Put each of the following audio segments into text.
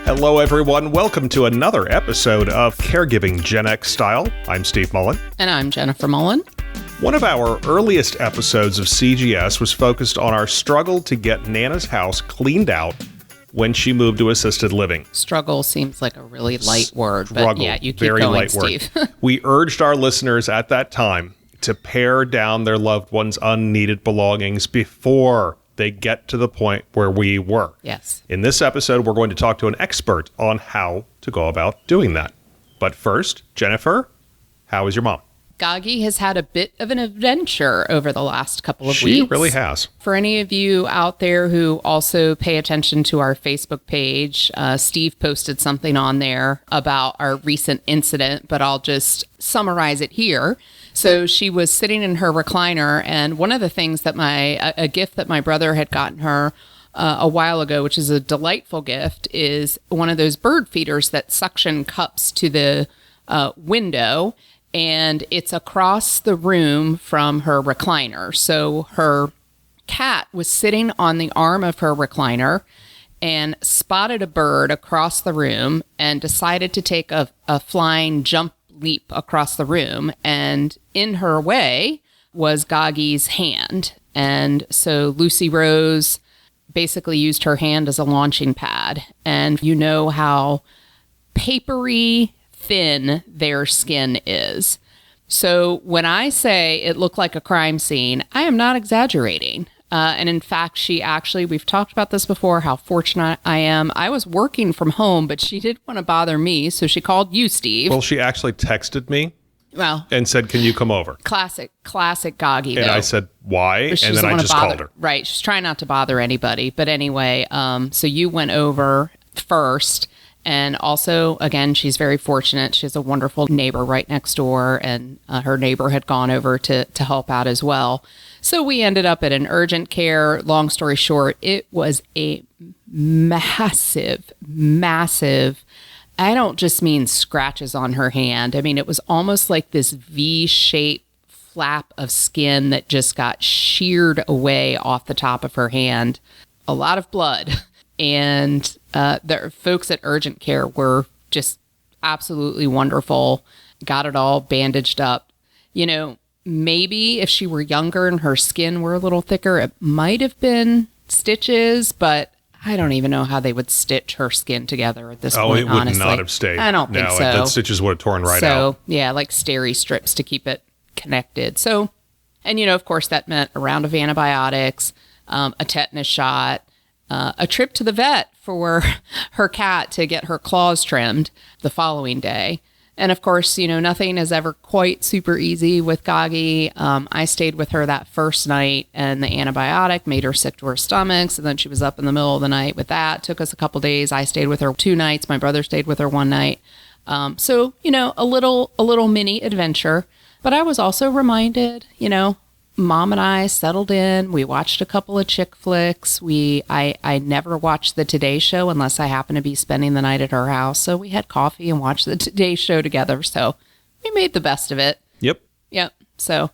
Hello, everyone. Welcome to another episode of Caregiving Gen X Style. I'm Steve Mullen. And I'm Jennifer Mullen. One of our earliest episodes of CGS was focused on our struggle to get Nana's house cleaned out when she moved to assisted living. Struggle seems like a really light word, Struggle, but yeah, you keep very going, light Steve. Word. We urged our listeners at that time to pare down their loved ones' unneeded belongings before they get to the point where we were. Yes. In this episode, we're going to talk to an expert on how to go about doing that. But first, Jennifer, how is your mom? Gagi has had a bit of an adventure over the last couple of weeks. She really has. For any of you out there who also pay attention to our Facebook page, Steve posted something on there about our recent incident, but I'll just summarize it here. So she was sitting in her recliner, and one of the things that a gift that my brother had gotten her a while ago, which is a delightful gift, is one of those bird feeders that suction cups to the window, and it's across the room from her recliner. So her cat was sitting on the arm of her recliner and spotted a bird across the room and decided to take a flying jump leap across the room, and in her way was Gagi's hand. And so Lucy Rose basically used her hand as a launching pad, and you know how papery thin their skin is. So when I say it looked like a crime scene, I am not exaggerating. And in fact, we've talked about this before, how fortunate I am. I was working from home, but she didn't want to bother me, so she called you, Steve. Well, she actually texted me and said, can you come over? Classic Gagi, And though. I said, why? And then I just called her. Right. She's trying not to bother anybody. But anyway, so you went over first. And also, again, she's very fortunate. She has a wonderful neighbor right next door, and her neighbor had gone over to help out as well. So we ended up at an urgent care. Long story short, it was a massive, I don't just mean scratches on her hand. I mean, it was almost like this V-shaped flap of skin that just got sheared away off the top of her hand. A lot of blood. And the folks at urgent care were just absolutely wonderful. Got it all bandaged up. You know, maybe if she were younger and her skin were a little thicker, it might have been stitches, but I don't even know how they would stitch her skin together at this point, it would honestly. not have stayed. I don't think so. The stitches would have torn right out. So, yeah, like steri strips to keep it connected. So, and, you know, of course, that meant a round of antibiotics, a tetanus shot, a trip to the vet for her cat to get her claws trimmed the following day. And of course, you know, nothing is ever quite super easy with Gagi. I stayed with her that first night, and the antibiotic made her sick to her stomach. So then she was up in the middle of the night with that. Took us a couple days. I stayed with her 2 nights. My brother stayed with her 1 night. So, you know, a little mini adventure. But I was also reminded, you know, Mom and I settled in. We watched a couple of chick flicks. I never watched the Today Show unless I happened to be spending the night at her house. So we had coffee and watched the Today Show together. So we made the best of it. Yep. So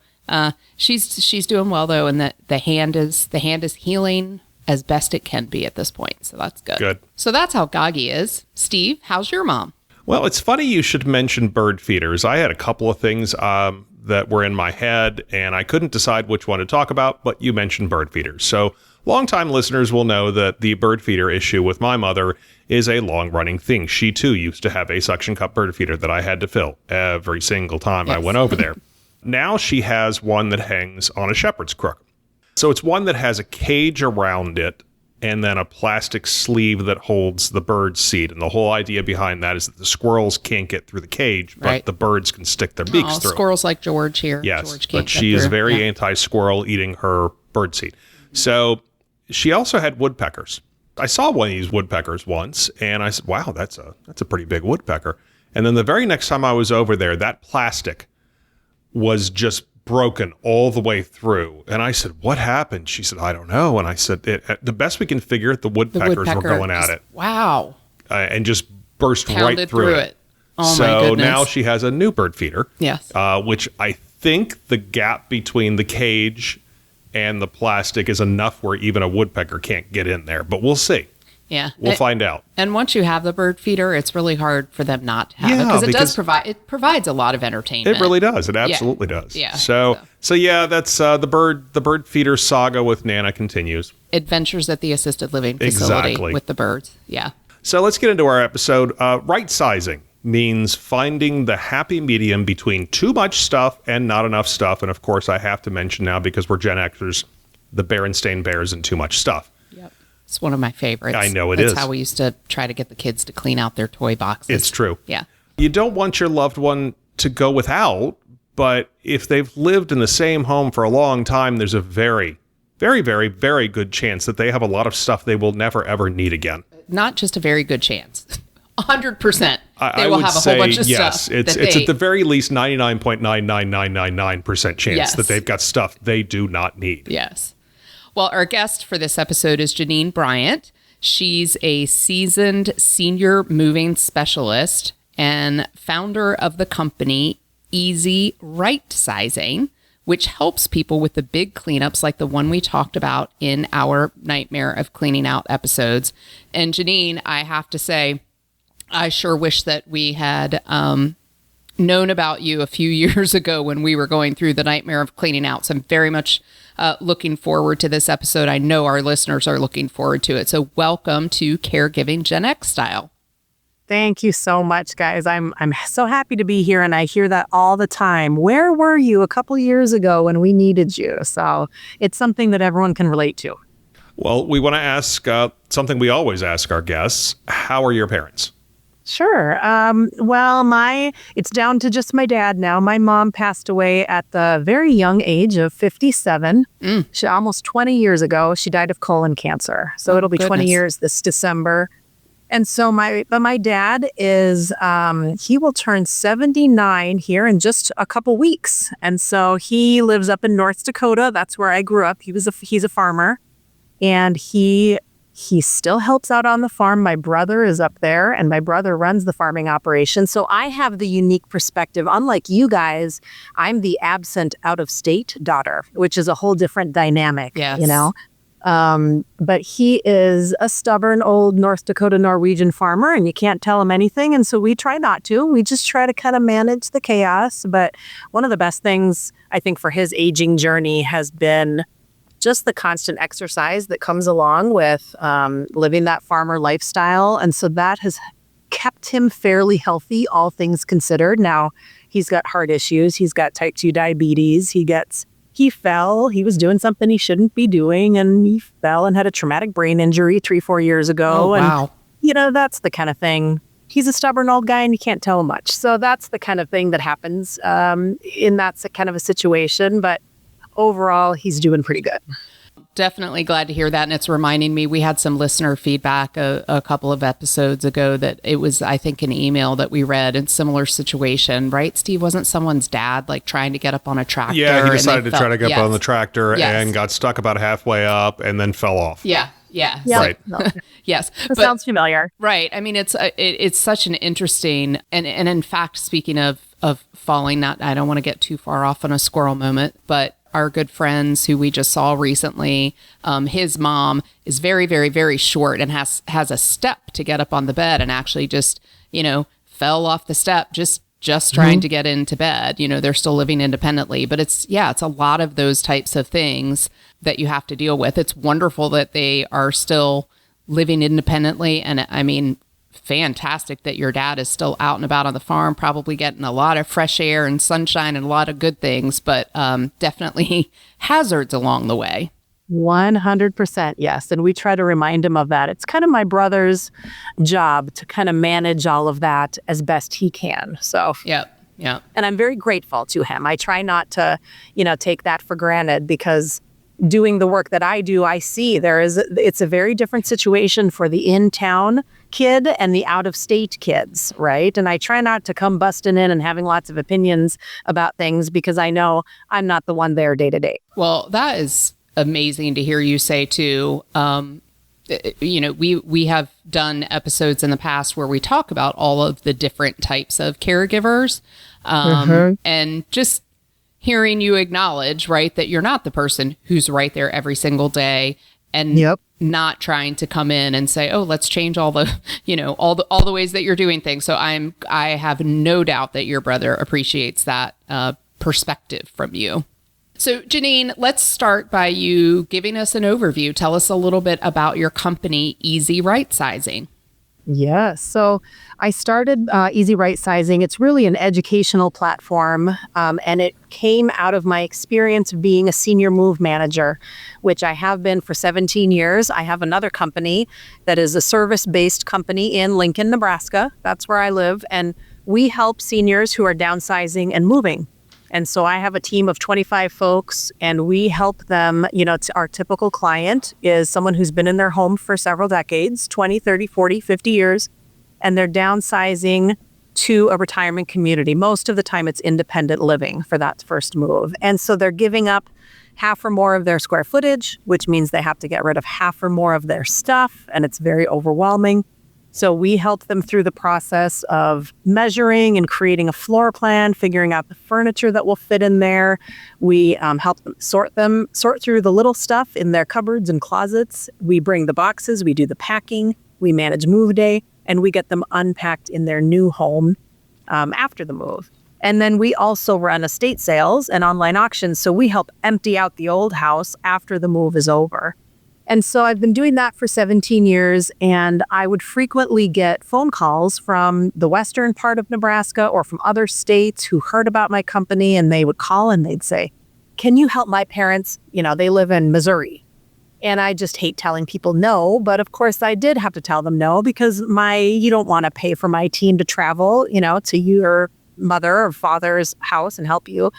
she's doing well though, and the hand is healing as best it can be at this point. So that's good. Good. So that's how Gagi is. Steve, how's your mom? Well, it's funny you should mention bird feeders. I had a couple of things that were in my head, and I couldn't decide which one to talk about, but you mentioned bird feeders. So longtime listeners will know that the bird feeder issue with my mother is a long-running thing. She, too, used to have a suction cup bird feeder that I had to fill every single time I went over there. Now she has one that hangs on a shepherd's crook. So it's one that has a cage around it and then a plastic sleeve that holds the bird's seed. And the whole idea behind that is that the squirrels can't get through the cage, but the birds can stick their beaks through. Squirrels like George here. Yes, George can't but she is through. very anti-squirrel eating her bird seed. So she also had woodpeckers. I saw one of these woodpeckers once, and I said, wow, that's a pretty big woodpecker. And then the very next time I was over there, that plastic was just broken all the way through. And I said, what happened? She said, I don't know. And I said, the best we can figure it, the woodpeckers were going at it. Wow. And just burst Pounded right through it. Oh, my so goodness. now she has a new bird feeder. Yes. Which I think the gap between the cage and the plastic is enough where even a woodpecker can't get in there. But we'll see. Yeah. We'll find out. And once you have the bird feeder, it's really hard for them not to have it because it provides a lot of entertainment. It really does. It absolutely does. Yeah. So yeah, that's the bird feeder saga with Nana continues. Adventures at the assisted living facility with the birds. Yeah. So let's get into our episode. Rightsizing means finding the happy medium between too much stuff and not enough stuff. And of course, I have to mention now, because we're Gen Xers, the Berenstain Bears and too much stuff. Yep. It's one of my favorites. I know it is. That's how we used to try to get the kids to clean out their toy boxes. It's true. Yeah. You don't want your loved one to go without, but if they've lived in the same home for a long time, there's a very, very, very, very good chance that they have a lot of stuff they will never, ever need again. Not just a very good chance. 100%. I will would have a say, whole bunch of yes, stuff. It's at the very least 99.99999% chance that they've got stuff they do not need. Yes. Well, our guest for this episode is Jeannine Bryant. She's a seasoned senior moving specialist and founder of the company Easy Rightsizing, which helps people with the big cleanups like the one we talked about in our Nightmare of Cleaning Out episodes. And Jeannine, I have to say, I sure wish that we had known about you a few years ago when we were going through the Nightmare of Cleaning Out. So I'm very much looking forward to this episode. I know our listeners are looking forward to it. So welcome to Caregiving Gen X Style. Thank you so much, guys. I'm so happy to be here, and I hear that all the time. Where were you a couple years ago when we needed you? So it's something that everyone can relate to. Well, we want to ask something we always ask our guests. How are your parents? Sure. Well, it's down to just my dad now. My mom passed away at the very young age of 57. She almost 20 years ago. She died of colon cancer. So it'll be 20 years this December. And so my dad is, he will turn 79 here in just a couple weeks. And so he lives up in North Dakota. That's where I grew up. He's a farmer, and he still helps out on the farm. My brother is up there, and my brother runs the farming operation. So I have the unique perspective. Unlike you guys, I'm the absent out-of-state daughter, which is a whole different dynamic, you know? But he is a stubborn old North Dakota Norwegian farmer, and you can't tell him anything. And so we try not to. We just try to kind of manage the chaos. But one of the best things, I think, for his aging journey has been just the constant exercise that comes along with living that farmer lifestyle. And so that has kept him fairly healthy, all things considered. Now, he's got heart issues. He's got type 2 diabetes. He fell. He was doing something he shouldn't be doing, and he fell and had a traumatic brain injury 3-4 years ago. Oh, wow. And, you know, that's the kind of thing. He's a stubborn old guy, and you can't tell him much. So that's the kind of thing that happens in that kind of a situation. But overall, he's doing pretty good. Definitely glad to hear that. And it's reminding me, we had some listener feedback a couple of episodes ago that it was, I think, an email that we read in similar situation, right, Steve? Wasn't someone's dad like trying to get up on a tractor? Yeah, he decided to try to get up on the tractor and got stuck about halfway up and then fell off. Yeah. Right. Yes. That sounds familiar. Right. I mean, it's such an interesting, and in fact, speaking of falling, I don't want to get too far off on a squirrel moment, but our good friends who we just saw recently, his mom is very, very, very short and has a step to get up on the bed, and actually just, fell off the step just trying to get into bed. They're still living independently, but it's a lot of those types of things that you have to deal with. It's wonderful that they are still living independently. And I mean, fantastic that your dad is still out and about on the farm, probably getting a lot of fresh air and sunshine and a lot of good things, but definitely hazards along the way. 100%, yes. And we try to remind him of that. It's kind of my brother's job to kind of manage all of that as best he can. So, yeah. And I'm very grateful to him. I try not to, take that for granted, because doing the work that I do, I see it's a very different situation for the in-town kid and the out-of-state kids, right? And I try not to come busting in and having lots of opinions about things, because I know I'm not the one there day to day. Well, that is amazing to hear you say too. We have done episodes in the past where we talk about all of the different types of caregivers, and just hearing you acknowledge, right, that you're not the person who's right there every single day and Yep. not trying to come in and say, oh, let's change all the, all the ways that you're doing things. So I have no doubt that your brother appreciates that perspective from you. So Jeannine, let's start by you giving us an overview. Tell us a little bit about your company, Easy Rightsizing. Yes. So I started Easy Rightsizing. It's really an educational platform, and it came out of my experience of being a senior move manager, which I have been for 17 years. I have another company that is a service-based company in Lincoln, Nebraska. That's where I live, and we help seniors who are downsizing and moving. And so I have a team of 25 folks, and we help them. Our typical client is someone who's been in their home for several decades, 20, 30, 40, 50 years, and they're downsizing to a retirement community. Most of the time it's independent living for that first move. And so they're giving up half or more of their square footage, which means they have to get rid of half or more of their stuff, and it's very overwhelming. So we help them through the process of measuring and creating a floor plan, figuring out the furniture that will fit in there. We help them sort through the little stuff in their cupboards and closets. We bring the boxes, we do the packing, we manage move day, and we get them unpacked in their new home after the move. And then we also run estate sales and online auctions. So we help empty out the old house after the move is over. And so I've been doing that for 17 years, and I would frequently get phone calls from the western part of Nebraska or from other states who heard about my company, and they would call and they'd say, can you help my parents? They live in Missouri. And I just hate telling people no, but of course I did have to tell them no because you don't want to pay for my team to travel, to your mother or father's house and help you.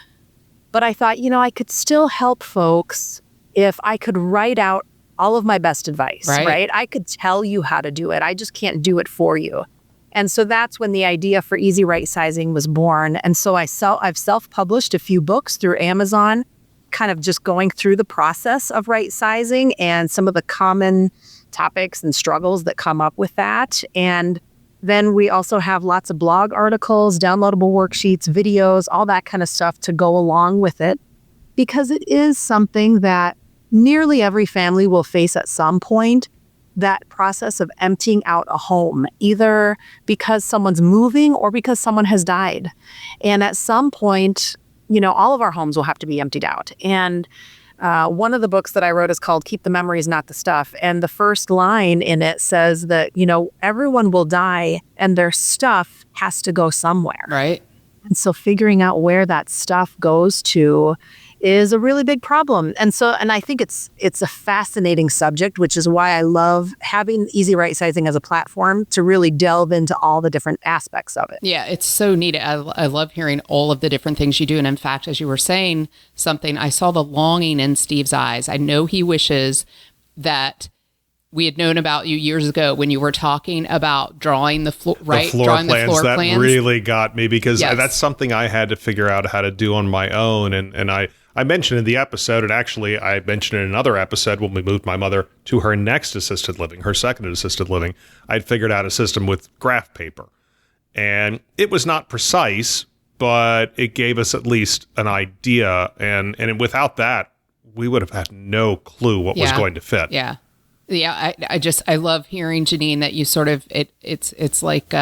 But I thought, I could still help folks if I could write out all of my best advice, right? I could tell you how to do it. I just can't do it for you. And so that's when the idea for Easy Rightsizing was born. And so I've self-published a few books through Amazon, kind of just going through the process of right sizing and some of the common topics and struggles that come up with that. And then we also have lots of blog articles, downloadable worksheets, videos, all that kind of stuff to go along with it, because it is something that nearly every family will face at some point, that process of emptying out a home, either because someone's moving or because someone has died. And at some point, all of our homes will have to be emptied out. And one of the books that I wrote is called Keep the Memories, Not the Stuff. And the first line in it says that, everyone will die and their stuff has to go somewhere. Right. And so figuring out where that stuff goes to is a really big problem. And I think it's a fascinating subject, which is why I love having Easy Rightsizing as a platform to really delve into all the different aspects of it. Yeah, it's so neat. I love hearing all of the different things you do. And in fact, as you were saying something, I saw the longing in Steve's eyes. I know he wishes that we had known about you years ago when you were talking about drawing the floor plans. That really got me because that's something I had to figure out how to do on my own. And I mentioned in the episode, and actually I mentioned in another episode when we moved my mother to her next assisted living, her second assisted living, I'd figured out a system with graph paper. And it was not precise, but it gave us at least an idea. And without that, we would have had no clue what was going to fit. Yeah. Yeah. I love hearing, Jeannine, that you sort of, it's like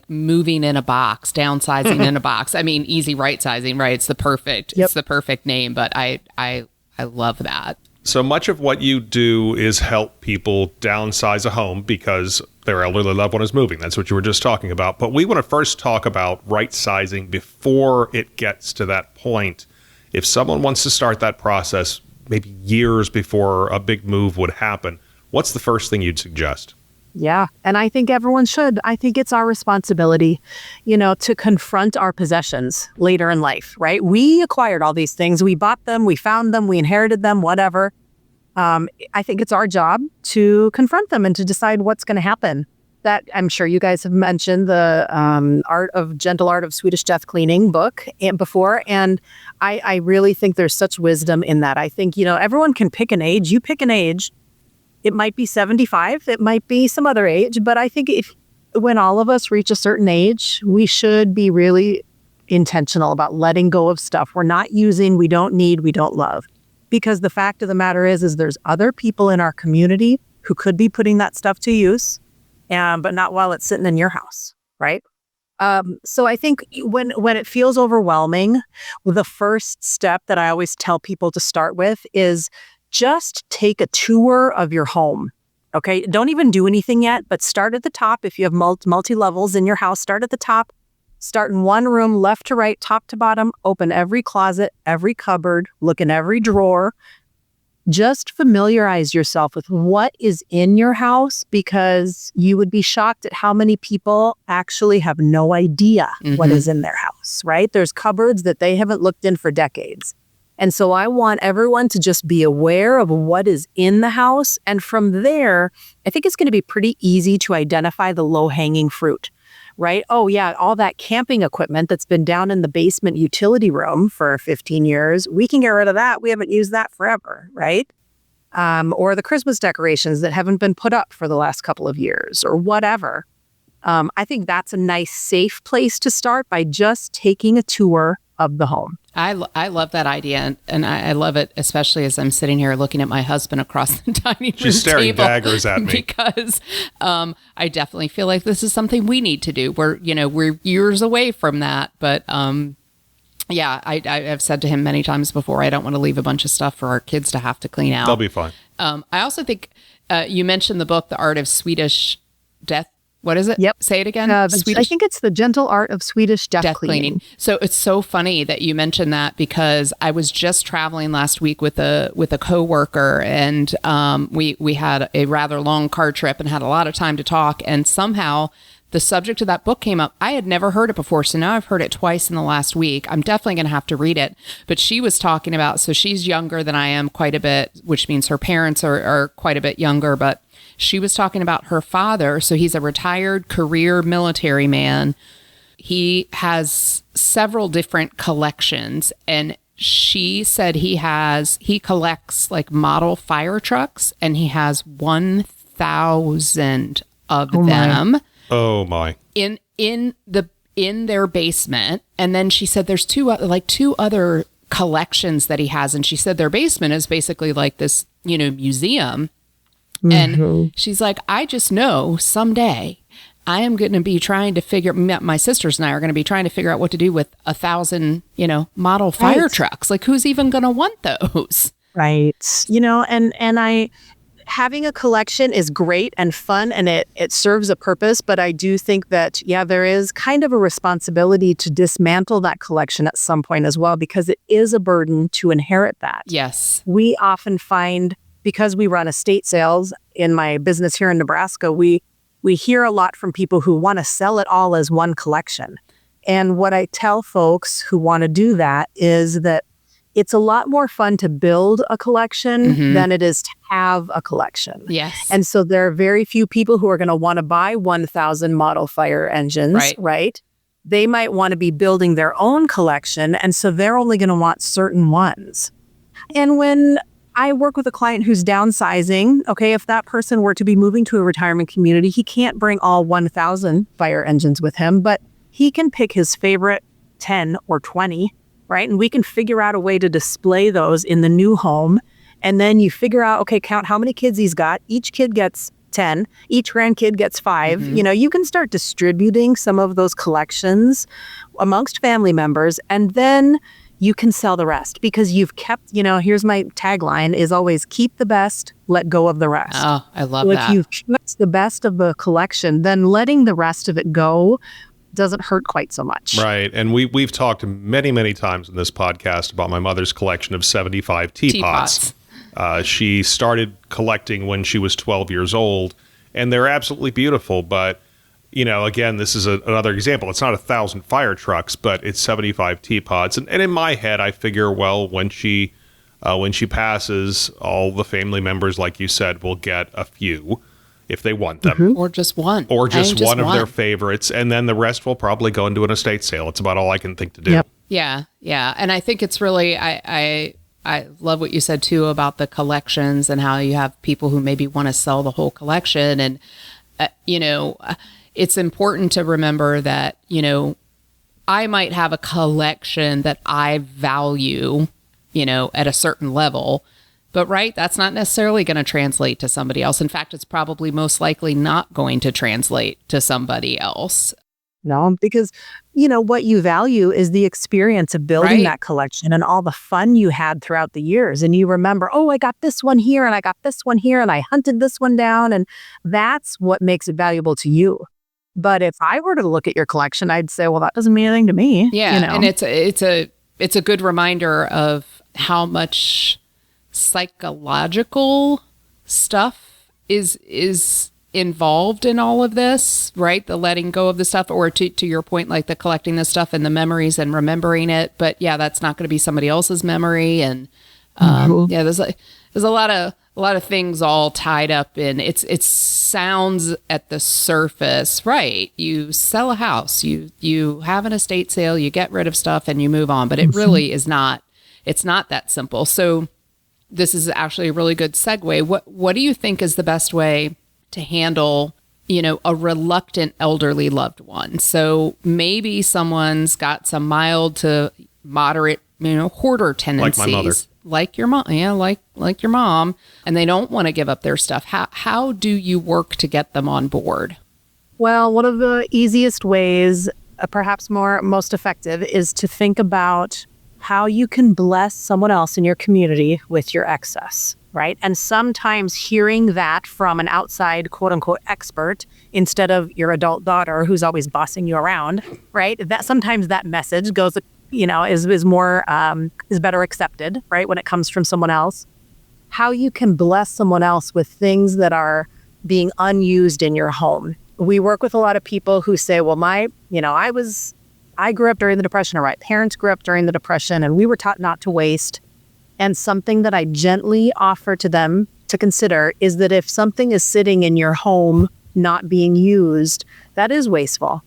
moving in a box, downsizing in a box. I mean, Easy Rightsizing, right? It's the perfect name, but I love that. So much of what you do is help people downsize a home because their elderly loved one is moving. That's what you were just talking about. But we want to first talk about right-sizing before it gets to that point. If someone wants to start that process maybe years before a big move would happen, what's the first thing you'd suggest? Yeah. And I think everyone should. I think it's our responsibility, to confront our possessions later in life, right? We acquired all these things. We bought them. We found them. We inherited them, whatever. I think it's our job to confront them and to decide what's going to happen. That I'm sure you guys have mentioned the Gentle Art of Swedish Death Cleaning book before. And I really think there's such wisdom in that. I think, everyone can pick an age. You pick an age. It might be 75. It might be some other age. But I think when all of us reach a certain age, we should be really intentional about letting go of stuff we're not using, we don't need, we don't love. Because the fact of the matter is there's other people in our community who could be putting that stuff to use, but not while it's sitting in your house, right? So I think when it feels overwhelming, the first step that I always tell people to start with is just take a tour of your home. Okay, don't even do anything yet, but start at the top. If you have multi-levels in your house, start at the top. Start in one room, left to right, top to bottom, open every closet, every cupboard, look in every drawer. Just familiarize yourself with what is in your house, because you would be shocked at how many people actually have no idea what is in their house, right? There's cupboards that they haven't looked in for decades. And so I want everyone to just be aware of what is in the house. And from there, I think it's going to be pretty easy to identify the low-hanging fruit, right? Oh, yeah, all that camping equipment that's been down in the basement utility room for 15 years, we can get rid of that. We haven't used that forever, right? Or the Christmas decorations that haven't been put up for the last couple of years or whatever. I think that's a nice, safe place to start by just taking a tour of the home. I love that idea, and I love it, especially as I'm sitting here looking at my husband across the dining room She's staring table, daggers at me. because I definitely feel like this is something we need to do. We're years away from that, but yeah, I've said to him many times before, I don't want to leave a bunch of stuff for our kids to have to clean out. They'll be fine. I also think you mentioned the book, The Art of Swedish Death. What is it? Yep. Say it again. I think it's The Gentle Art of Swedish Death Cleaning. So it's so funny that you mentioned that, because I was just traveling last week with a coworker, and we had a rather long car trip and had a lot of time to talk, and somehow the subject of that book came up. I had never heard it before, so now I've heard it twice in the last week. I'm definitely going to have to read it. But she was talking about, so she's younger than I am quite a bit, which means her parents are quite a bit younger, but she was talking about her father. So he's a retired career military man. He has several different collections, and she said he collects like model fire trucks, and he has 1,000 of them. Oh my. In their basement. And then she said there's two other collections that he has, and she said their basement is basically like this, museum. And she's like, I just know someday I am going to be trying to my sisters and I are going to be trying to figure out what to do with 1,000, model fire trucks. Like, who's even going to want those? Right. Having a collection is great and fun, and it serves a purpose. But I do think that, there is kind of a responsibility to dismantle that collection at some point as well, because it is a burden to inherit that. Yes. We often find, because we run estate sales in my business here in Nebraska, we hear a lot from people who want to sell it all as one collection. And what I tell folks who want to do that is that it's a lot more fun to build a collection than it is to have a collection. Yes. And so there are very few people who are going to want to buy 1,000 model fire engines, right? They might want to be building their own collection, and so they're only going to want certain ones. And when I work with a client who's downsizing, okay, if that person were to be moving to a retirement community, he can't bring all 1,000 fire engines with him, but he can pick his favorite 10 or 20, right? And we can figure out a way to display those in the new home. And then you figure out, okay, count how many kids he's got. Each kid gets 10. Each grandkid gets 5. You can start distributing some of those collections amongst family members, and then you can sell the rest, because you've kept, here's my tagline is always keep the best, let go of the rest. Oh, I love that. If you've kept the best of the collection, then letting the rest of it go doesn't hurt quite so much. Right. And we've talked many, many times in this podcast about my mother's collection of 75 teapots. She started collecting when she was 12 years old, and they're absolutely beautiful. But, again, this is another example. It's not 1,000 fire trucks, but it's 75 teapots. And in my head, I figure, well, when she passes, all the family members, like you said, will get a few if they want them. Or just one. Or just one of their favorites. And then the rest will probably go into an estate sale. It's about all I can think to do. Yep. Yeah. Yeah. And I think it's really, I love what you said too about the collections and how you have people who maybe want to sell the whole collection. And, it's important to remember that, I might have a collection that I value, at a certain level. But right, that's not necessarily going to translate to somebody else. In fact, it's probably most likely not going to translate to somebody else. No, because, what you value is the experience of building that collection and all the fun you had throughout the years. And you remember, oh, I got this one here and I got this one here and I hunted this one down. And that's what makes it valuable to you. But if I were to look at your collection, I'd say, well, that doesn't mean anything to me. Yeah. And it's a good reminder of how much psychological stuff is involved in all of this, right? The letting go of the stuff, or to your point, like the collecting the stuff and the memories and remembering it. But yeah, that's not going to be somebody else's memory. And there's a lot of things all tied up in it sounds at the surface, right? You sell a house, you have an estate sale, you get rid of stuff and you move on, but it really is not, it's not that simple. So this is actually a really good segue. What do you think is the best way to handle, a reluctant elderly loved one? So maybe someone's got some mild to moderate, hoarder tendencies. Like my mother. Like your mom. Yeah, like your mom. And they don't want to give up their stuff. How do you work to get them on board? Well, one of the easiest ways, perhaps most effective, is to think about how you can bless someone else in your community with your excess, right? And sometimes hearing that from an outside, quote unquote, expert, instead of your adult daughter who's always bossing you around, right? That sometimes that message goes, is more, is better accepted, right? When it comes from someone else. How you can bless someone else with things that are being unused in your home. We work with a lot of people who say, well, I grew up during the Depression, or my parents grew up during the Depression, and we were taught not to waste. And something that I gently offer to them to consider is that if something is sitting in your home not being used, that is wasteful,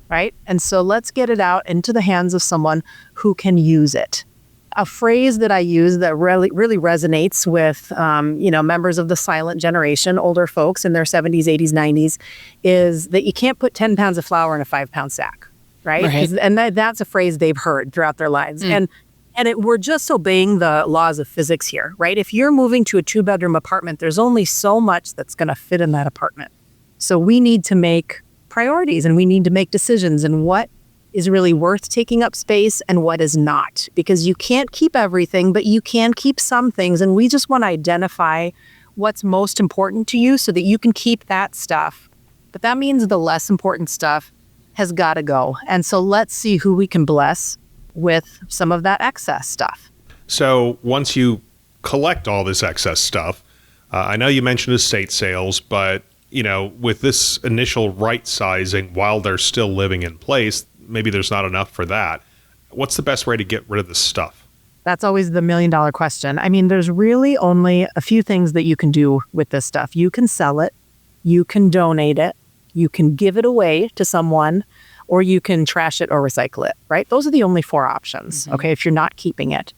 right? And so let's get it out into the hands of someone who can use it. A phrase that I use that really, really resonates with, members of the silent generation, older folks in their 70s, 80s, 90s, is that you can't put 10 pounds of flour in a 5-pound sack. Right? And that's a phrase they've heard throughout their lives. And we're just obeying the laws of physics here, right? If you're moving to a 2-bedroom apartment, there's only so much that's going to fit in that apartment. So we need to make priorities and we need to make decisions and what is really worth taking up space and what is not. Because you can't keep everything, but you can keep some things. And we just want to identify what's most important to you so that you can keep that stuff. But that means the less important stuff has got to go. And so let's see who we can bless with some of that excess stuff. So once you collect all this excess stuff, I know you mentioned estate sales, but with this initial right sizing while they're still living in place, maybe there's not enough for that. What's the best way to get rid of this stuff? That's always the $1 million question. I mean, there's really only a few things that you can do with this stuff. You can sell it, you can donate it, you can give it away to someone, or you can trash it or recycle it, right? Those are the only 4 options, okay, if you're not keeping it.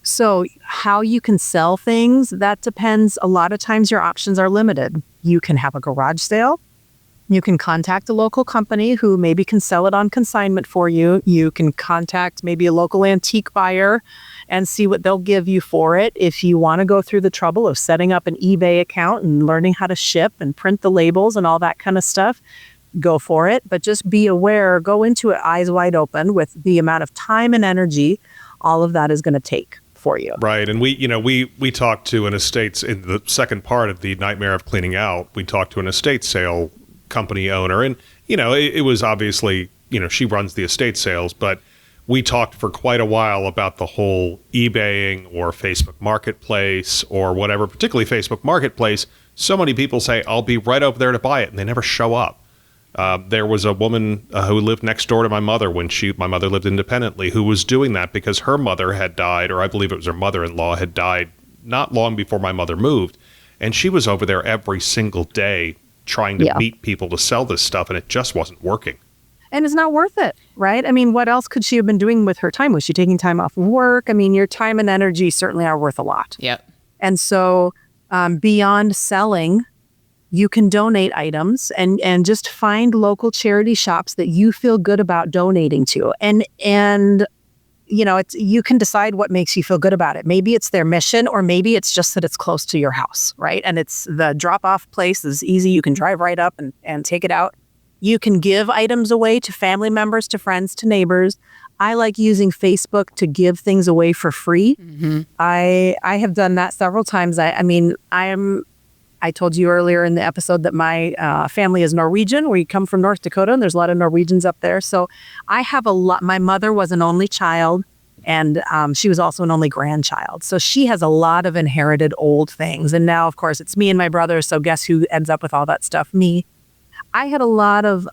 So how you can sell things, that depends. A lot of times your options are limited. You can have a garage sale. You can contact a local company who maybe can sell it on consignment for you. You can contact maybe a local antique buyer and see what they'll give you for it. If you want to go through the trouble of setting up an eBay account and learning how to ship and print the labels and all that kind of stuff, go for it. But just be aware, go into it eyes wide open with the amount of time and energy all of that is going to take for you. Right. And we talked to an estates in the second part of the Nightmare of Cleaning Out. We talked to an estate sale company owner, and it was obviously she runs the estate sales, but we talked for quite a while about the whole eBaying or Facebook Marketplace or whatever, particularly Facebook Marketplace. So many people say, I'll be right over there to buy it, and they never show up. There was a woman who lived next door to my mother when my mother lived independently, who was doing that because her mother had died, or I believe it was her mother-in-law had died not long before my mother moved. And she was over there every single day trying to meet people to sell this stuff, and it just wasn't working. And it's not worth it, right? I mean, what else could she have been doing with her time? Was she taking time off of work? I mean, your time and energy certainly are worth a lot. Yep. And so beyond selling, you can donate items and just find local charity shops that you feel good about donating to. And you can decide what makes you feel good about it. Maybe it's their mission, or maybe it's just that it's close to your house, right? And it's the drop-off place is easy. You can drive right up and take it out. You can give items away to family members, to friends, to neighbors. I like using Facebook to give things away for free. Mm-hmm. I have done that several times. I told you earlier in the episode that my family is Norwegian. We come from North Dakota, and there's a lot of Norwegians up there. So I have a lot. My mother was an only child, and she was also an only grandchild. So she has a lot of inherited old things. And now, of course, it's me and my brother. So guess who ends up with all that stuff? Me. I had a lot of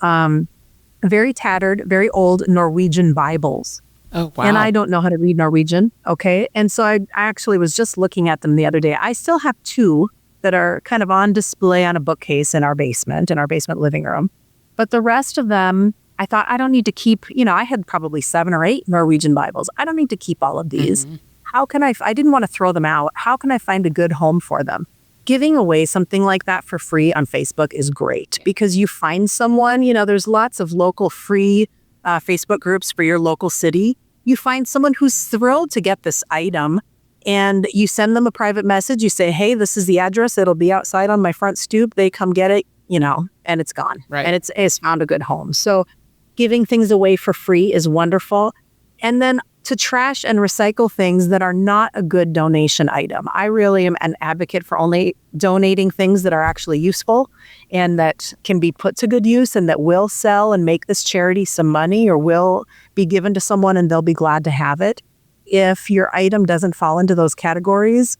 very tattered, very old Norwegian Bibles. Oh, wow. And I don't know how to read Norwegian. Okay. And so I actually was just looking at them the other day. I still have 2 that are kind of on display on a bookcase in our basement living room. But the rest of them, I thought, I don't need to keep, I had probably 7 or 8 Norwegian Bibles. I don't need to keep all of these. Mm-hmm. How can I didn't want to throw them out. How can I find a good home for them? Giving away something like that for free on Facebook is great, because you find someone, there's lots of local free Facebook groups for your local city. You find someone who's thrilled to get this item, and you send them a private message. You say, hey, this is the address. It'll be outside on my front stoop. They come get it, and it's gone. Right. And it's found a good home. So giving things away for free is wonderful. And then to trash and recycle things that are not a good donation item. I really am an advocate for only donating things that are actually useful and that can be put to good use and that will sell and make this charity some money, or will be given to someone and they'll be glad to have it. If your item doesn't fall into those categories,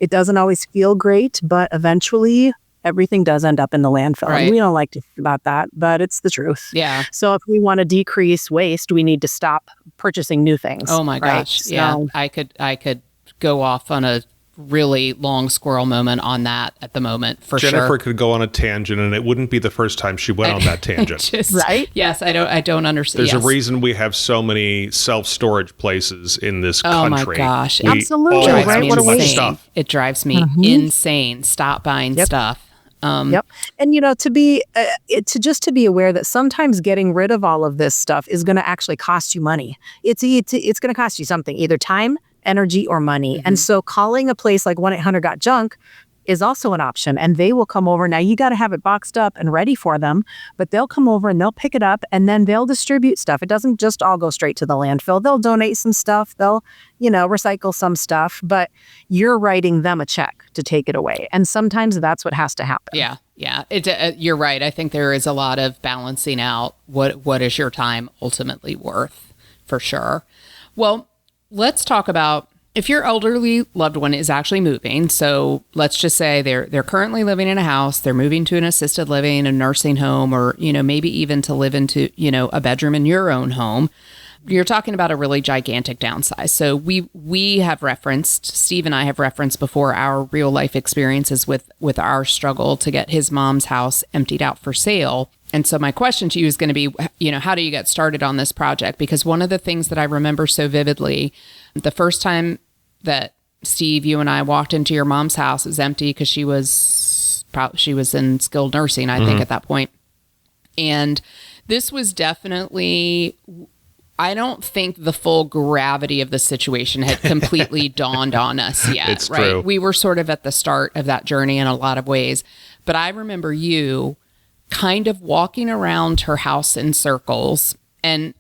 it doesn't always feel great, but eventually everything does end up in the landfill. Right. And we don't like to think about that, but it's the truth. Yeah. So if we want to decrease waste, we need to stop purchasing new things. Oh my right? gosh. Yeah. So, I could go off on a really long squirrel moment on that at the moment, for Jennifer sure. could go on a tangent, and it wouldn't be the first time she went on that tangent. Right? Yes, I don't understand. There's a reason we have so many self-storage places in this Oh my country. gosh. We Absolutely. all Drives have Right? me What a too much waste. stuff. It drives me insane. Stop buying stuff. Yep. And, to be aware that sometimes getting rid of all of this stuff is going to actually cost you money. It's going to cost you something, either time, energy, or money. Mm-hmm. And so calling a place like 1-800-GOT-JUNK is also an option, and they will come over. Now, you got to have it boxed up and ready for them, but they'll come over and they'll pick it up, and then they'll distribute stuff. It doesn't just all go straight to the landfill. They'll donate some stuff. They'll, recycle some stuff, but you're writing them a check to take it away. And sometimes that's what has to happen. Yeah. Yeah. You're right. I think there is a lot of balancing out what is your time ultimately worth, for sure. Well, let's talk about if your elderly loved one is actually moving. So let's just say they're currently living in a house, they're moving to an assisted living, a nursing home, or, maybe even to live into, a bedroom in your own home. You're talking about a really gigantic downsize. So we have referenced, Steve and I have referenced before, our real life experiences with our struggle to get his mom's house emptied out for sale. And so my question to you is going to be, how do you get started on this project? Because one of the things that I remember so vividly, the first time that Steve, you and I walked into your mom's house, it was empty because she was in skilled nursing, I think, at that point. And this was definitely, I don't think the full gravity of the situation had completely dawned on us yet. It's right? true. We were sort of at the start of that journey in a lot of ways. But I remember you kind of walking around her house in circles and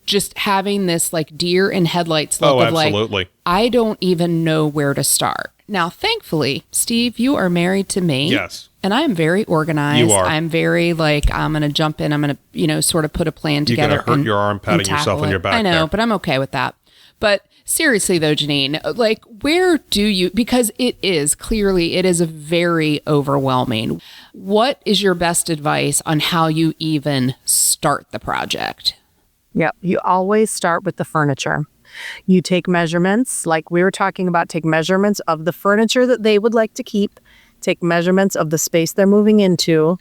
just having this like deer in headlights look of absolutely. like, I don't even know where to start. Now, thankfully, Steve, you are married to me. Yes. And I am very organized. You are. I'm very I'm going to jump in. I'm going to, sort of put a plan together. You're going to hurt your arm patting yourself on your back. I know, there. but I'm okay with that. But seriously though, Jeannine, where do you, because it is very overwhelming. What is your best advice on how you even start the project? Yeah, you always start with the furniture. You take measurements, like we were talking about, take measurements of the furniture that they would like to keep, take measurements of the space they're moving into,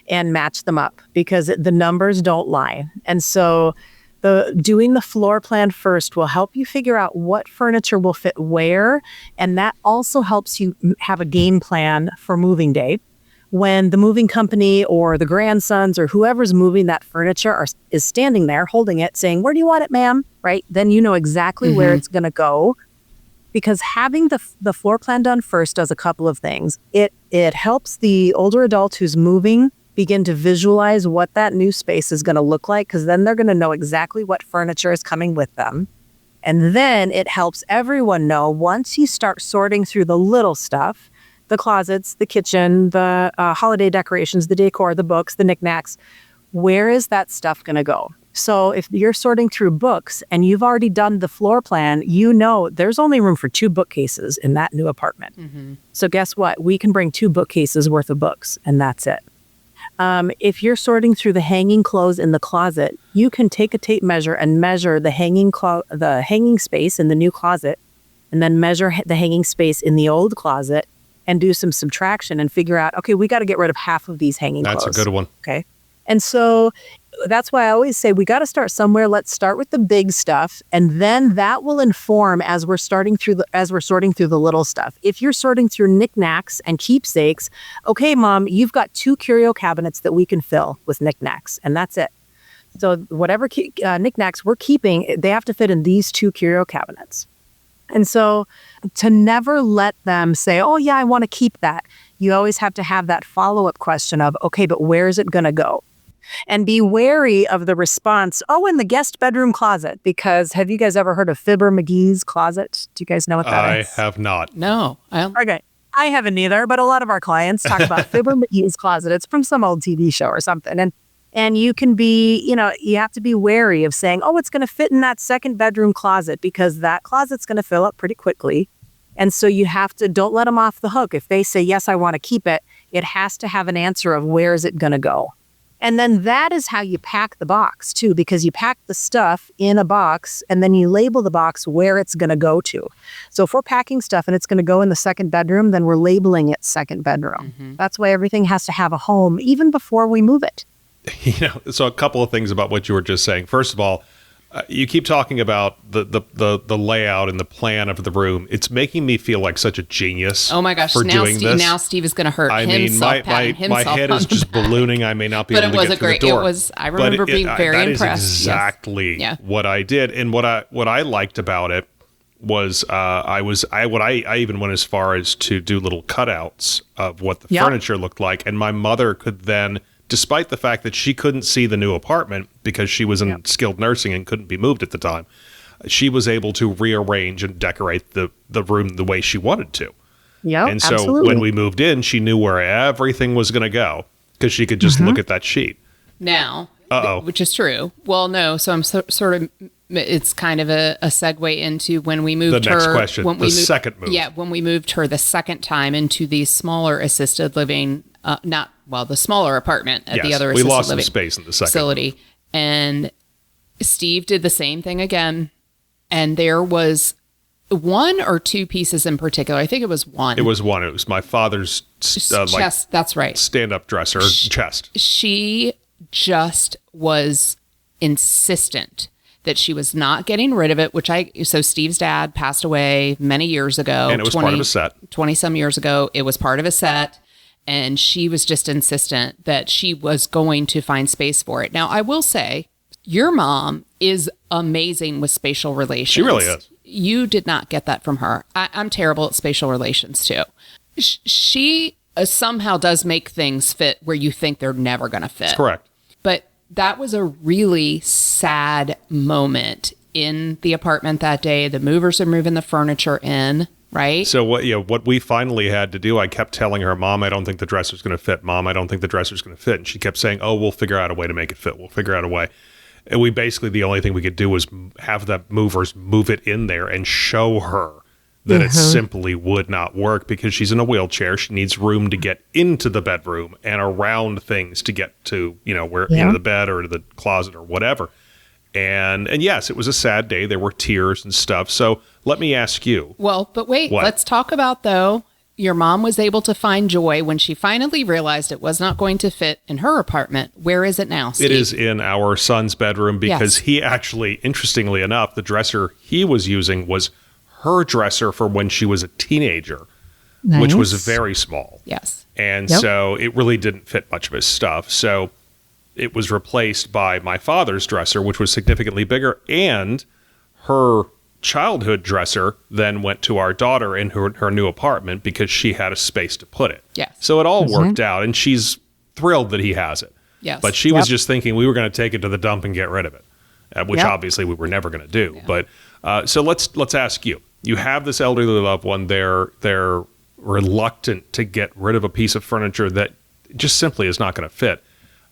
and match them up, because the numbers don't lie. And so doing the floor plan first will help you figure out what furniture will fit where, and that also helps you have a game plan for moving day. when the moving company or the grandsons or whoever's moving that furniture is standing there holding it saying, "Where do you want it, ma'am?" Right? Then you know exactly where it's going to go. Because having the floor plan done first does a couple of things. It helps the older adult who's moving begin to visualize what that new space is going to look like, because then they're going to know exactly what furniture is coming with them. And then it helps everyone know, once you start sorting through the little stuff, the closets, the kitchen, the holiday decorations, the decor, the books, the knickknacks, where is that stuff going to go? So if you're sorting through books and you've already done the floor plan, you know there's only room for 2 bookcases in that new apartment. So guess what? We can bring 2 bookcases worth of books, and that's it. If you're sorting through the hanging clothes in the closet, you can take a tape measure and measure the hanging space in the new closet, and then measure the hanging space in the old closet, and do some subtraction and figure out, okay, we got to get rid of half of these hanging clothes. That's a good one. Okay. And so that's why I always say we got to start somewhere. Let's start with the big stuff, and then that will inform as we're sorting through the little stuff. If you're sorting through knickknacks and keepsakes, okay, Mom, you've got 2 curio cabinets that we can fill with knickknacks, and that's it. So whatever knickknacks we're keeping, they have to fit in these 2 curio cabinets. And so to never let them say, "Oh yeah, I want to keep that," you always have to have that follow-up question of, okay, but where is it going to go? And be wary of the response, "Oh, in the guest bedroom closet," because have you guys ever heard of Fibber McGee's closet? Do you guys know what that is? I have not. No. Okay. I haven't either, but a lot of our clients talk about Fibber McGee's closet. It's from some old TV show or something. And you can be, you have to be wary of saying, "Oh, it's going to fit in that second bedroom closet," because that closet's going to fill up pretty quickly. And so you have to, don't let them off the hook. If they say, "Yes, I want to keep it," it has to have an answer of where is it going to go. And then that is how you pack the box too, because you pack the stuff in a box and then you label the box where it's going to go to. So if we're packing stuff and it's going to go in the second bedroom, then we're labeling it second bedroom. That's why everything has to have a home even before we move it. So a couple of things about what you were just saying. First of all, you keep talking about the layout and the plan of the room. It's making me feel like such a genius. Oh my gosh! For doing this. Now Steve is going to hurt himself. My head is just ballooning. I may not be able to get through the door. I remember being very impressed. That is exactly what I did, and what I liked about it was I even went as far as to do little cutouts of what the furniture looked like, and my mother could then, despite the fact that she couldn't see the new apartment because she was in skilled nursing and couldn't be moved at the time, she was able to rearrange and decorate the room the way she wanted to. Yeah, and so absolutely. When we moved in, she knew where everything was going to go because she could just look at that sheet. Now, which is true. Well, no, so I'm sort of, it's kind of a segue into when we moved the next question, the second move. Yeah, when we moved her the second time into the smaller assisted living, the smaller apartment at the other assisted living. We lost some space in the second facility. move. And Steve did the same thing again. And there was 1 or 2 pieces in particular. I think it was 1. It was 1. It was my father's chest. That's right. Stand-up dresser, chest. She just was insistent that she was not getting rid of it, so Steve's dad passed away many years ago. And it was part of a set. 20-some years ago. It was part of a set. And she was just insistent that she was going to find space for it. Now, I will say, your mom is amazing with spatial relations. She really is. You did not get that from her. I'm terrible at spatial relations, too. She somehow does make things fit where you think they're never going to fit. That's correct. But that was a really sad moment in the apartment that day. The movers are moving the furniture in. Right. So what we finally had to do, I kept telling her, "Mom, I don't think the dresser's going to fit. Mom, I don't think the dresser's going to fit." And she kept saying, "Oh, we'll figure out a way to make it fit. We'll figure out a way." And we basically, the only thing we could do was have the movers move it in there and show her that it simply would not work because she's in a wheelchair. She needs room to get into the bedroom and around things to get to, where the bed or the closet or whatever. And yes, it was a sad day. There were tears and stuff. So let me ask you. Well, but wait, let's talk about, though, your mom was able to find joy when she finally realized it was not going to fit in her apartment. Where is it now, Steve? It is in our son's bedroom because he actually, interestingly enough, the dresser he was using was her dresser for when she was a teenager, which was very small. Yes. And so it really didn't fit much of his stuff. So it was replaced by my father's dresser, which was significantly bigger. And her childhood dresser then went to our daughter in her new apartment because she had a space to put it. Yes. So it all worked out, and she's thrilled that he has it. Yes. But she was just thinking we were going to take it to the dump and get rid of it, which obviously we were never going to do. Yeah. But so let's ask you. You have this elderly loved one. They're reluctant to get rid of a piece of furniture that just simply is not going to fit.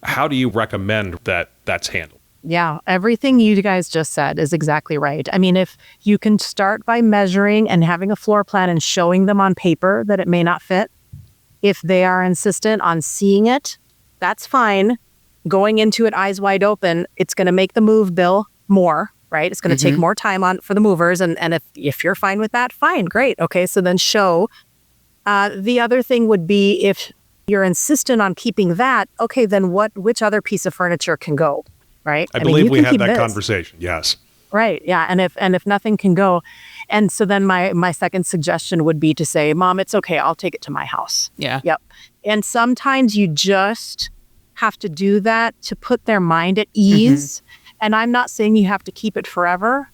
How do you recommend that that's handled? Yeah, everything you guys just said is exactly right. I mean, if you can start by measuring and having a floor plan and showing them on paper that it may not fit, if they are insistent on seeing it, that's fine. Going into it eyes wide open, it's going to make the move bill more, right? It's going to take more time for the movers. And if you're fine with that, fine, great. Okay, so then show. The other thing would be if you're insistent on keeping that, okay, then which other piece of furniture can go, right? I believe we had that conversation, yes. Right, yeah, and if nothing can go. And so then my second suggestion would be to say, Mom, it's okay, I'll take it to my house. Yeah. Yep. And sometimes you just have to do that to put their mind at ease. And I'm not saying you have to keep it forever,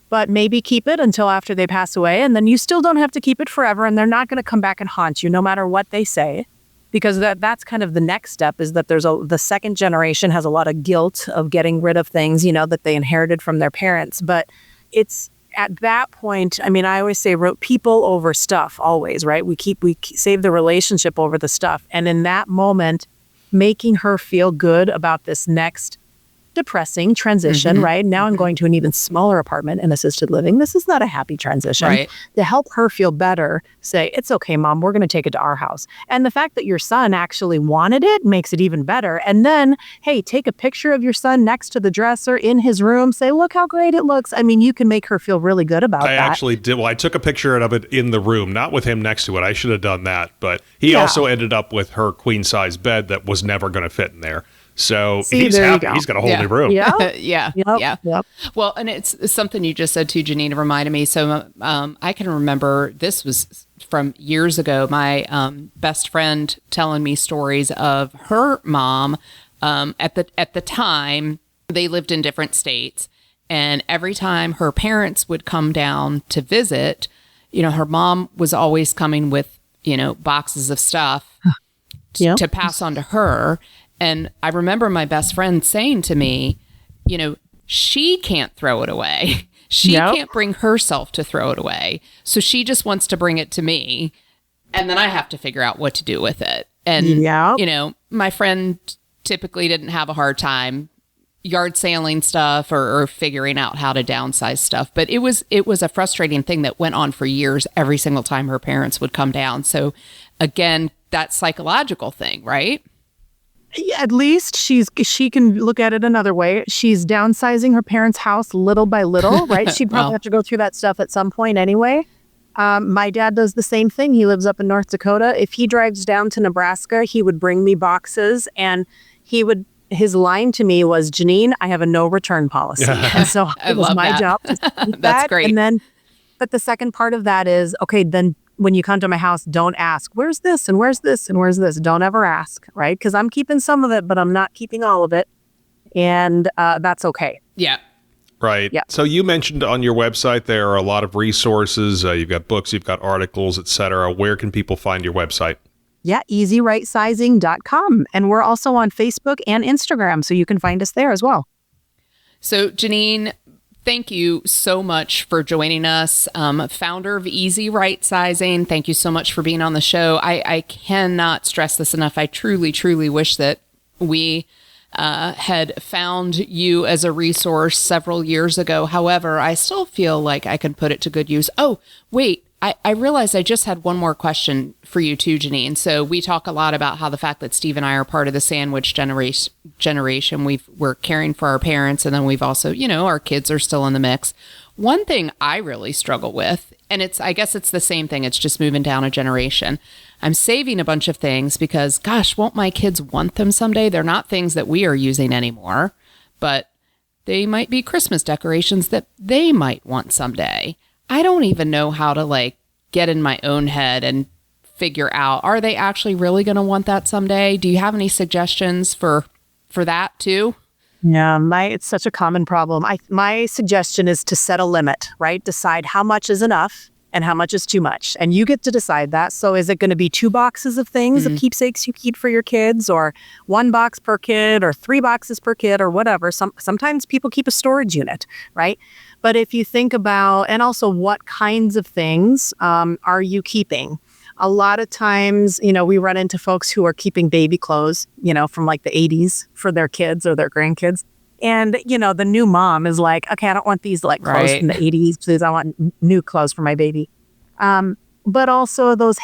but maybe keep it until after they pass away. And then you still don't have to keep it forever. And they're not going to come back and haunt you no matter what they say. Because that's kind of the next step is that the second generation has a lot of guilt of getting rid of things, that they inherited from their parents. But it's at that point, I mean, I always say people over stuff always, right? We save the relationship over the stuff. And in that moment, making her feel good about this next depressing transition, right? Now I'm going to an even smaller apartment in assisted living. This is not a happy transition. Right. To help her feel better, say, it's okay, Mom, we're going to take it to our house. And the fact that your son actually wanted it makes it even better. And then, hey, take a picture of your son next to the dresser in his room. Say, look how great it looks. I mean, you can make her feel really good about that. I actually did. Well, I took a picture of it in the room, not with him next to it. I should have done that. But he also ended up with her queen size bed that was never going to fit in there. So he's happy. He's got a whole new room. Yeah. Yeah. Well, and it's something you just said too, Jeannine, reminded me. So I can remember this was from years ago. My best friend telling me stories of her mom. At the time, they lived in different states, and every time her parents would come down to visit, her mom was always coming with boxes of stuff to pass on to her. And I remember my best friend saying to me, she can't throw it away. She can't bring herself to throw it away. So she just wants to bring it to me. And then I have to figure out what to do with it. And, my friend typically didn't have a hard time yard saling stuff or figuring out how to downsize stuff. But it was a frustrating thing that went on for years every single time her parents would come down. So again, that psychological thing, right? At least she can look at it another way. She's downsizing her parents' house little by little, right? She'd probably have to go through that stuff at some point anyway. My dad does the same thing. He lives up in North Dakota. If he drives down to Nebraska, he would bring me boxes, and his line to me was, Jeannine, I have a no return policy. And so it was my job to do That's great. And then, but the second part of that is, okay, then when you come to my house, don't ask, where's this and where's this and where's this? Don't ever ask, right? Because I'm keeping some of it, but I'm not keeping all of it. And that's okay. Yeah. Right. Yeah. So you mentioned on your website there are a lot of resources. You've got books, you've got articles, etc. Where can people find your website? Yeah, easyrightsizing.com. And we're also on Facebook and Instagram, so you can find us there as well. So, Jeannine, thank you so much for joining us. Founder of Easy Rightsizing. Thank you so much for being on the show. I cannot stress this enough. I truly, truly wish that we had found you as a resource several years ago. However, I still feel like I can put it to good use. Oh, wait. I realized I just had one more question for you too, Jeannine. So we talk a lot about how the fact that Steve and I are part of the sandwich generation, we're caring for our parents, and then we've also, our kids are still in the mix. One thing I really struggle with, and I guess it's the same thing, it's just moving down a generation. I'm saving a bunch of things because, gosh, won't my kids want them someday? They're not things that we are using anymore, but they might be Christmas decorations that they might want someday. I don't even know how to get in my own head and figure out, are they actually really going to want that someday? Do you have any suggestions for that too? Yeah, it's such a common problem. My suggestion is to set a limit, right? Decide how much is enough and how much is too much. And you get to decide that. So is it going to be 2 boxes of things, of keepsakes you keep for your kids, or 1 box per kid, or 3 boxes per kid, or whatever? Sometimes people keep a storage unit, right? But if you think about, and also what kinds of things are you keeping? A lot of times, we run into folks who are keeping baby clothes, from like the 80s for their kids or their grandkids. And, the new mom is like, okay, I don't want these like clothes from the 80s, please. I want new clothes for my baby. But also those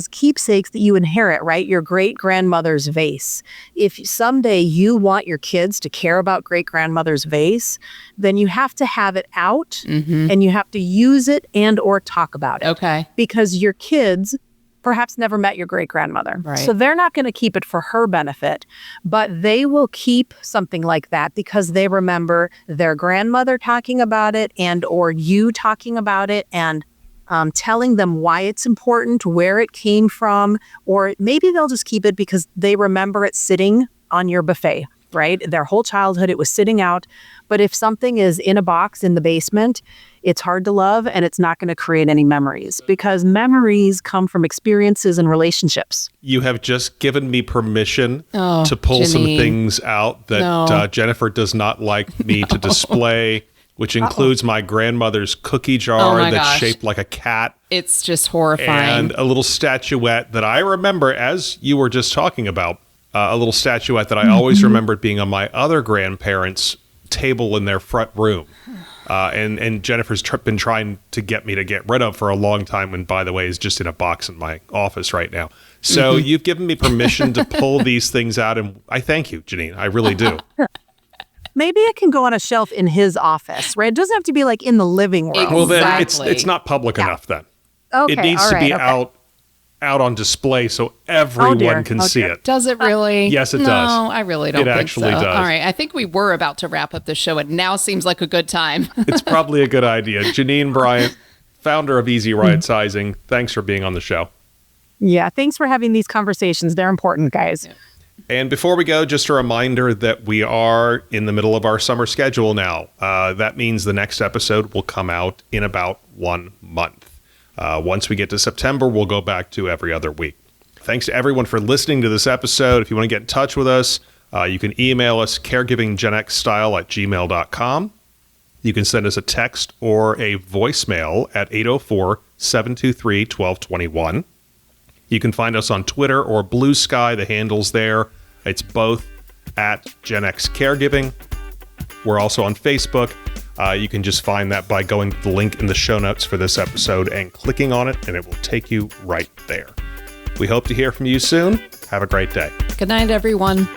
keepsakes that you inherit, right? Your great-grandmother's vase. If someday you want your kids to care about great-grandmother's vase, then you have to have it out and you have to use it and or talk about it. Okay. Because your kids perhaps never met your great-grandmother. Right. So they're not going to keep it for her benefit, but they will keep something like that because they remember their grandmother talking about it and or you talking about it and telling them why it's important, where it came from, or maybe they'll just keep it because they remember it sitting on your buffet, right? Their whole childhood, it was sitting out. But if something is in a box in the basement, it's hard to love and it's not going to create any memories because memories come from experiences and relationships. You have just given me permission to pull some Jeannine. things out that Jennifer does not like me to display, which includes my grandmother's cookie jar that's shaped like a cat. It's just horrifying. And a little statuette that I remember, as you were just talking about, a little statuette that I always remembered being on my other grandparents' table in their front room. And Jennifer's been trying to get me to get rid of for a long time, and by the way, is just in a box in my office right now. So you've given me permission to pull these things out, and I thank you, Jeannine. I really do. Maybe it can go on a shelf in his office, right? It doesn't have to be like in the living room. Well, then it's not public enough then. Okay, it needs to be out on display so everyone can see it. Does it really? Yes, it does. No, I really don't think so. It actually does. All right, I think we were about to wrap up the show. It now seems like a good time. It's probably a good idea. Jeannine Bryant, founder of Easy Rightsizing, thanks for being on the show. Yeah, thanks for having these conversations. They're important, guys. Yeah. And before we go, just a reminder that we are in the middle of our summer schedule now. That means the next episode will come out in about 1 month. Once we get to September, we'll go back to every other week. Thanks to everyone for listening to this episode. If you want to get in touch with us, you can email us caregivinggenxstyle@gmail.com. You can send us a text or a voicemail at 804-723-1221. You can find us on Twitter or Blue Sky. The handle's there. It's both at Gen X Caregiving. We're also on Facebook. You can just find that by going to the link in the show notes for this episode and clicking on it, and it will take you right there. We hope to hear from you soon. Have a great day. Good night, everyone.